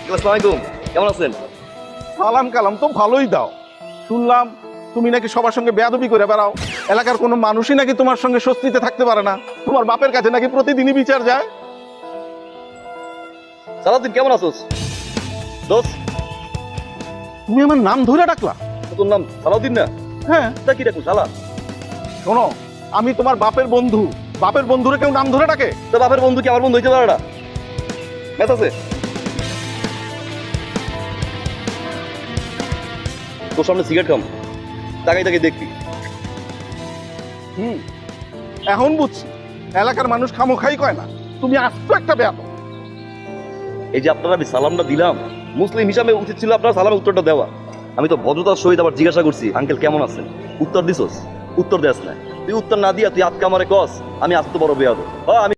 আসসালামু আলাইকুম, কেমন আছেন? সালাম কালাম তো ভালোই দাও। শুনলাম তুমি নাকি সবার সঙ্গে বেয়াদবি করে বেড়াও, এলাকার কোনো মানুষই নাকি তোমার সঙ্গে স্বস্তিতে থাকতে পারে না, তোমার বাপের কাছে নাকি প্রতিদিনই বিচার যায়। সালাউদ্দিন কেমন আছোস? দোস্ত, তুমি আমার নাম ধরে ডাকলা? তোর নাম সালাউদ্দিন না? হ্যাঁ। তা কি ডাকু শালা? শোনো, আমি তোমার বাপের বন্ধু, বাপের বন্ধুরে কেউ নাম ধরে ডাকে? তো বাপের বন্ধু কি আমার বন্ধু হইতে পারে না? ম্যাথ আছে তোর সামনে সিগারেট খাম, তাকাই তাকাই দেখবি। এখন বুঝছি এলাকার মানুষ খামোখাই কয় না, তুমি আস্ত একটা বেয়াদব। এই যে আপনারা আমি সালামটা দিলাম, মুসলিম হিসাবে উচিত ছিল আপনার সালামের উত্তরটা দেওয়া। আমি তো ভদ্রতার সহিত আবার জিজ্ঞাসা করছি, আঙ্কেল কেমন আছেন? উত্তর দিছস? উত্তর দেস না। তুই উত্তর না দিয়া তুই আজকে আমারে কস আমি আস্ত বড় বেয়াদব। আমি